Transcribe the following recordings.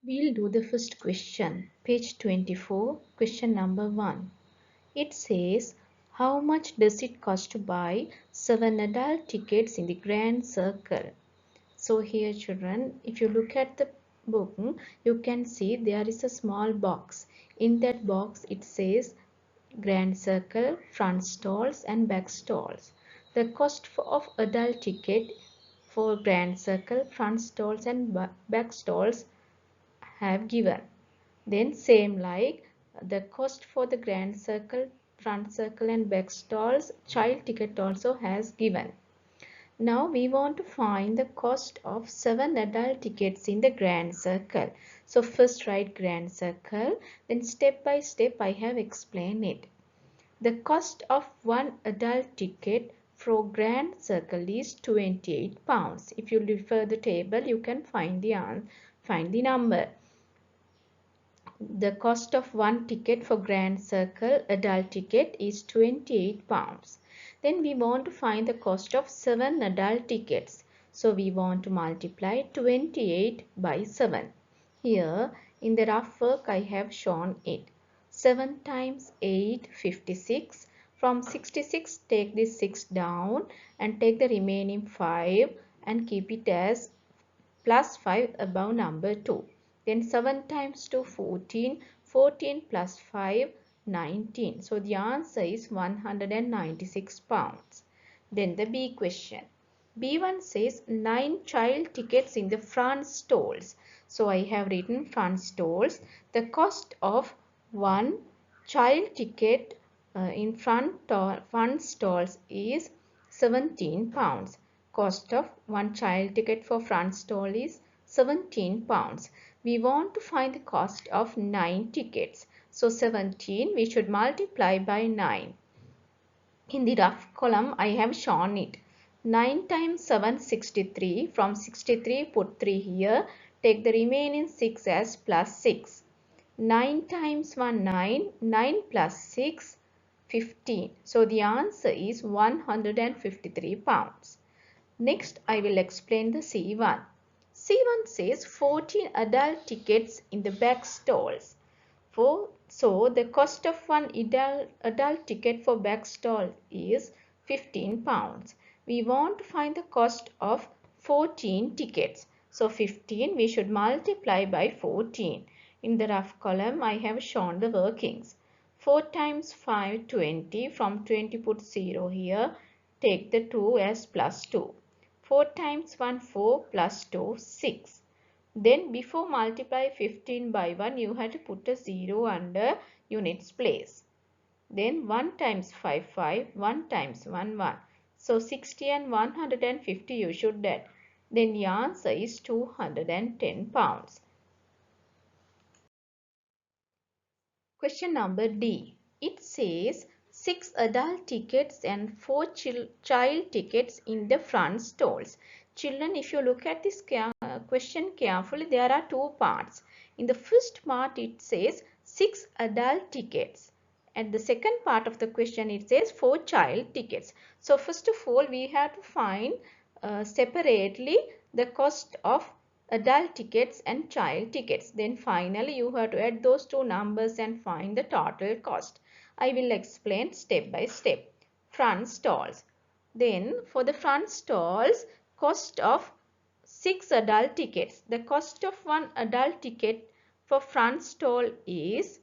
We'll do the first question, page 24, question number 1. It says, how much does it cost to buy 7 adult tickets in the Grand Circle? So here children, if you look at the book, you can see there is a small box. In that box it says Grand Circle, front stalls and back stalls. The cost of adult ticket for Grand Circle, front stalls and back stalls have given. Then same like the cost for the Grand Circle, front circle and back stalls, child ticket also has given. Now we want to find the cost of 7 adult tickets in the Grand Circle. So first write Grand Circle, then step by step I have explained it. The cost of one adult ticket for Grand Circle is £28. If you refer the table, you can find the number. The cost of one ticket for Grand Circle adult ticket is £28. Then we want to find the cost of 7 adult tickets. So we want to multiply 28 by 7. Here in the rough work I have shown it. 7 times 8, 56. From 66 take this 6 down and take the remaining 5 and keep it as plus 5 above number 2. Then 7 times 2, 14. 14 plus 5, 19. So the answer is £196. Then the B question. B1 says 9 child tickets in the front stalls. So I have written front stalls. The cost of one child ticket in front stalls is £17. Cost of one child ticket for front stall is £17. We want to find the cost of 9 tickets. So 17 we should multiply by 9. In the rough column I have shown it. 9 times 7, 63. From 63 put 3 here. Take the remaining 6 as plus 6. 9 times 1, 9. 9 plus 6, 15. So the answer is £153. Next, I will explain the C1. C1 says 14 adult tickets in the back stalls. So, the cost of one adult ticket for back stall is £15. We want to find the cost of 14 tickets. So, 15 we should multiply by 14. In the rough column, I have shown the workings. 4 times 5, 20. From 20 put 0 here. Take the 2 as plus 2. 4 times 1, 4 plus 2, 6. Then before multiply 15 by 1, you have to put a 0 under units place. Then 1 times 5, 5. 1 times 1, 1. So 60 and 150 you should add. Then the answer is £210. Question number D. It says 6 adult tickets and 4 child tickets in the front stalls. Children, if you look at this question carefully, there are 2 parts. In the first part, it says 6 adult tickets. At the second part of the question, it says 4 child tickets. So, first of all, we have to find separately the cost of adult tickets and child tickets. Then finally you have to add those two numbers and find the total cost. I will explain step by step. Front stalls. Then for the front stalls, cost of 6 adult tickets. The cost of one adult ticket for front stall is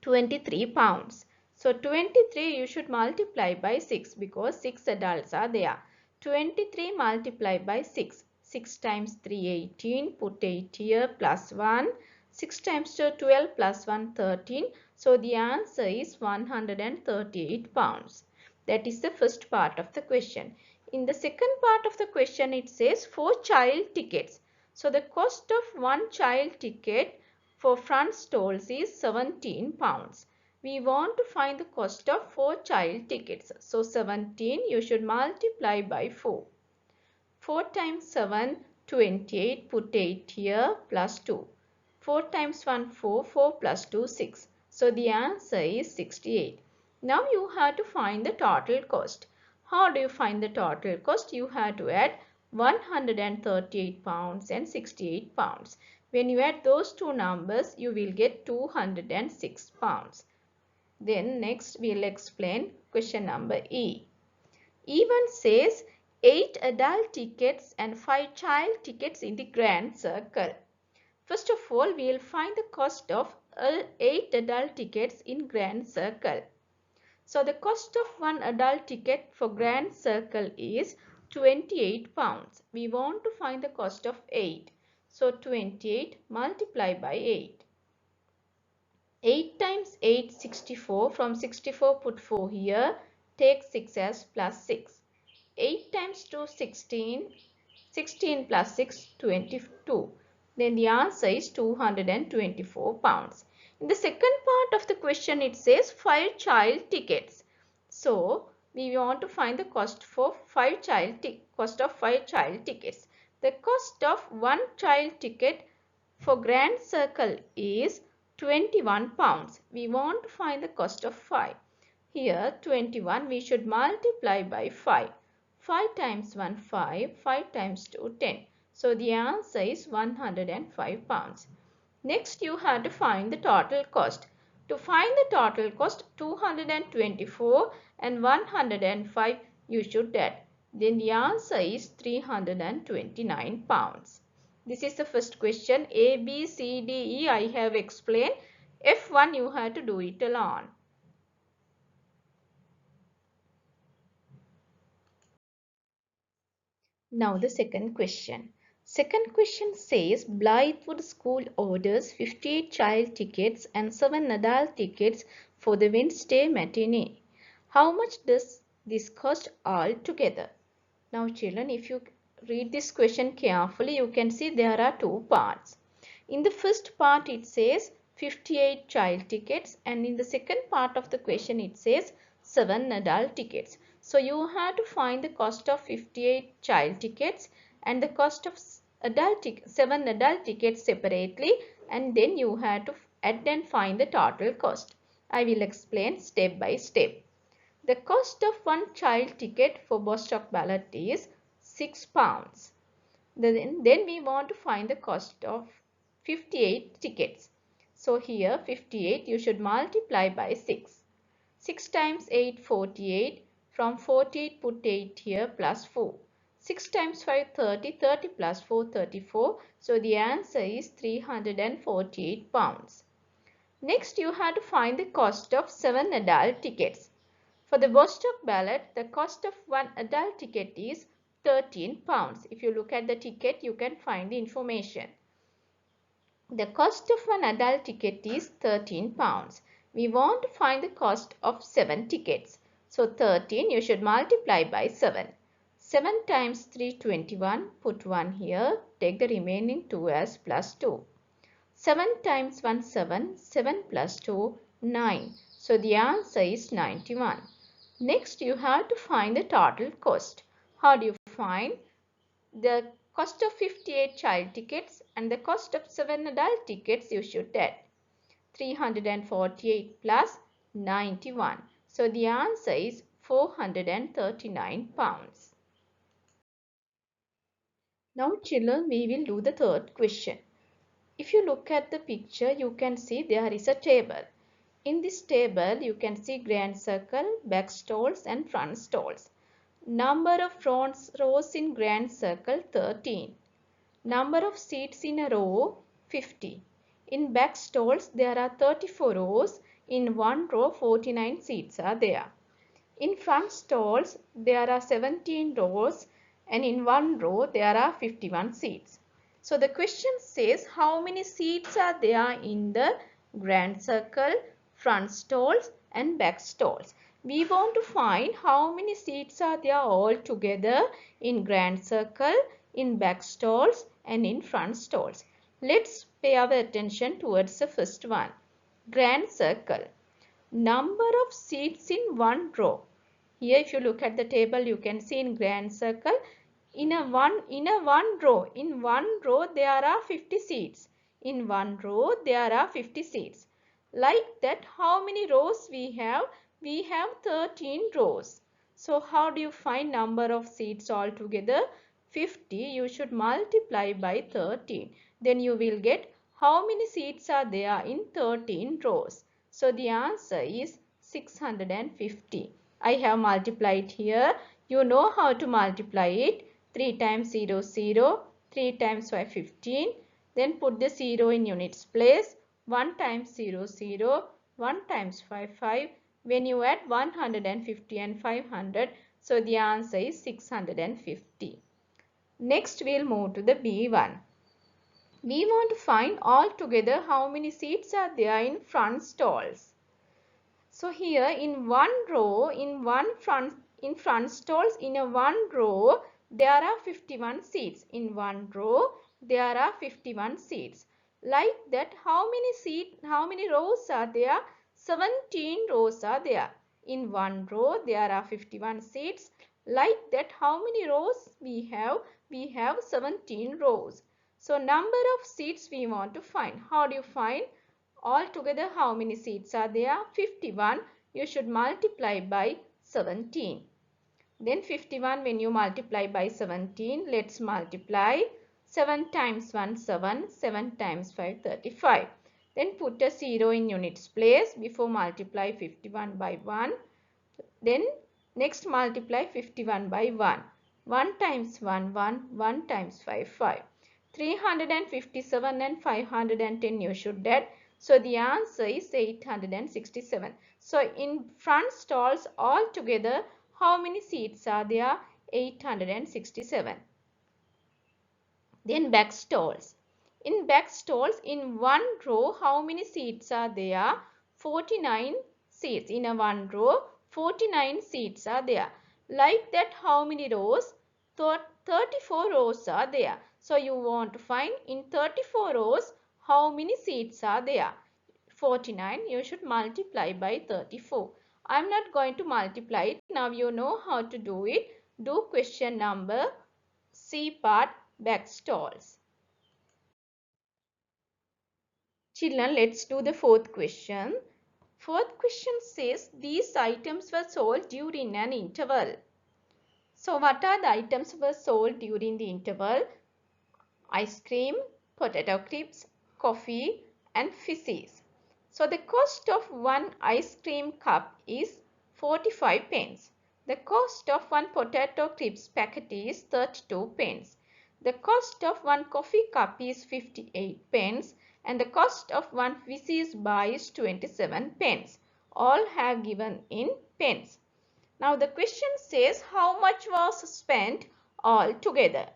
£23. So 23 you should multiply by 6 because 6 adults are there. 23 multiplied by 6. 6 times 3, 18. Put 8 here plus 1. 6 times 2, 12 plus 1, 13. So the answer is £138. That is the first part of the question. In the second part of the question, it says 4 child tickets. So the cost of one child ticket for front stalls is £17. We want to find the cost of 4 child tickets. So 17 you should multiply by 4. 4 times 7, 28. Put 8 here plus 2. 4 times 1, 4. 4 plus 2, 6. So the answer is 68. Now you have to find the total cost. How do you find the total cost? You have to add £138 and £68. When you add those two numbers, you will get 206 pounds. Then next we will explain question number E. E1 says 8 adult tickets and 5 child tickets in the grand circle. First of all, we will find the cost of 8 adult tickets in grand circle. So the cost of one adult ticket for grand circle is 28 pounds. We want to find the cost of 8. So 28 multiplied by 8. 8 times 8, 64. From 64 put 4 here. Take 6 as plus 6. 8 times 2, 16. 16 plus 6, 22. Then the answer is 224 pounds. In the second part of the question, it says 5 child tickets. So we want to find the cost for 5 child tickets. The cost of one child ticket for grand circle is 21 pounds. We want to find the cost of 5. Here 21 we should multiply by 5. 5 times 1, 5. 5 times 2, 10. So the answer is 105 pounds. Next you have to find the total cost. To find the total cost, 224 and 105 you should add. Then the answer is 329 pounds. This is the first question. A, B, C, D, E I have explained. F1 you have to do it alone. Now the second question. Second question says Blythewood School orders 58 child tickets and 7 adult tickets for the Wednesday matinee. How much does this cost altogether? Now children, if you read this question carefully, you can see there are two parts. In the first part it says 58 child tickets, and in the second part of the question it says 7 adult tickets. So you have to find the cost of 58 child tickets and the cost of 7 adult tickets separately, and then you have to add and find the total cost. I will explain step by step. The cost of one child ticket for Bostock Ballet is £6. Then we want to find the cost of 58 tickets. So here 58 you should multiply by 6. 6 times 8, 48. From 48 put 8 here plus 4. 6 times 5, 30. 30 plus 4, 34. So the answer is 348 pounds. Next you have to find the cost of 7 adult tickets. For the Bostock Ballet, the cost of one adult ticket is 13 pounds. If you look at the ticket, you can find the information. The cost of one adult ticket is 13 pounds. We want to find the cost of 7 tickets. So 13 you should multiply by 7. 7 times 3, 21. Put 1 here. Take the remaining 2 as plus 2. 7 times 1, 7. 7 plus 2, 9. So the answer is 91. Next, you have to find the total cost. How do you find? The cost of 58 child tickets and the cost of 7 adult tickets you should add. 348 plus 91. So the answer is 439 pounds. Now children, we will do the third question. If you look at the picture, you can see there is a table. In this table, you can see grand circle, back stalls and front stalls. Number of front rows in grand circle 13. Number of seats in a row 50. In back stalls, there are 34 rows. In one row, 49 seats are there. In front stalls, there are 17 rows, and in one row, there are 51 seats. So the question says how many seats are there in the grand circle, front stalls and back stalls. We want to find how many seats are there all together in grand circle, in back stalls and in front stalls. Let's pay our attention towards the first one. Grand circle. Number of seats in one row. Here if you look at the table, you can see in grand circle, in one row there are 50 seats. In one row there are 50 seats. Like that, how many rows we have? We have 13 rows. So how do you find number of seats altogether? 50. You should multiply by 13. Then you will get how many seats are there in 13 rows? So the answer is 650. I have multiplied here. You know how to multiply it. 3 times 0, 0. 3 times 5, 15. Then put the 0 in units place. 1 times 0, 0. 1 times 5, 5. When you add 150 and 500, so the answer is 650. Next, we'll move to the B1. We want to find altogether how many seats are there in front stalls. So here in one row, in front stalls in a one row, there are 51 seats. In one row, there are 51 seats. Like that, how many rows are there? 17 rows are there. In one row, there are 51 seats. Like that, how many rows we have? We have 17 rows. So number of seats we want to find. How do you find? Altogether, how many seats are there? 51. You should multiply by 17. Then 51 when you multiply by 17. Let's multiply. 7 times 1, 7. 7 times 5, 35. Then put a 0 in units place before multiply 51 by 1. Then next multiply 51 by 1. 1 times 1, 1. 1 times 5, 5. 357 and 510 you should add. So the answer is 867. So in front stalls altogether, how many seats are there? 867. Then back stalls. In back stalls, in one row, how many seats are there? 49 seats. In a one row, 49 seats are there. Like that, how many rows? 34 rows are there. So you want to find in 34 rows, how many seats are there? 49. You should multiply by 34. I am not going to multiply it. Now you know how to do it. Do question number C part, back stalls. Children, let's do the fourth question. Fourth question says these items were sold during an interval. So what are the items were sold during the interval? Ice cream, potato chips, coffee and fishes. So the cost of one ice cream cup is 45 pence. The cost of one potato chips packet is 32 pence. The cost of one coffee cup is 58 pence and the cost of one fishes bar is 27 pence. All have given in pence. Now the question says how much was spent altogether.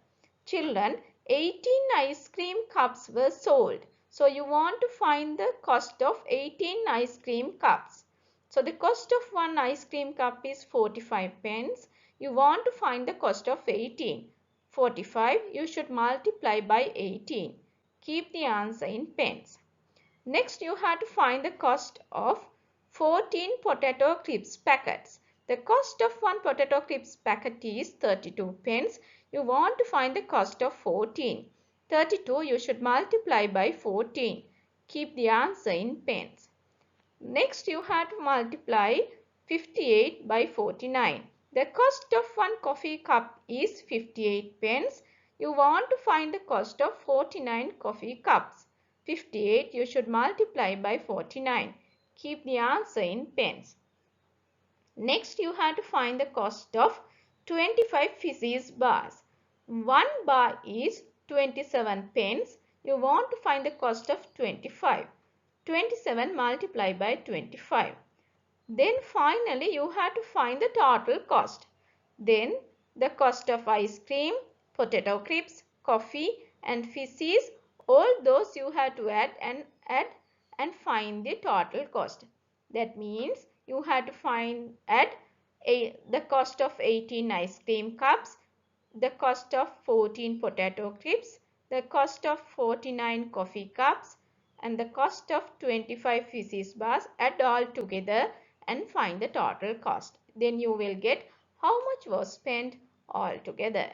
Children, 18 ice cream cups were sold. So you want to find the cost of 18 ice cream cups. So the cost of one ice cream cup is 45 pence. You want to find the cost of 18. 45 you should multiply by 18. Keep the answer in pence. Next you have to find the cost of 14 potato chips packets. The cost of one potato chips packet is 32 pence. You want to find the cost of 14. 32 you should multiply by 14. Keep the answer in pence. Next you have to multiply 58 by 49. The cost of one coffee cup is 58 pence. You want to find the cost of 49 coffee cups. 58 you should multiply by 49. Keep the answer in pence. Next you have to find the cost of 25 fishes bars. One bar is 27 pence. You want to find the cost of 25. 27 multiplied by 25. Then finally you have to find the total cost. Then the cost of ice cream, potato chips, coffee and fishes, all those you have to add and find the total cost. That means you have to add the cost of 18 ice cream cups, the cost of 14 potato chips, the cost of 49 coffee cups and the cost of 25 fishes bars. Add all together and find the total cost. Then you will get how much was spent altogether.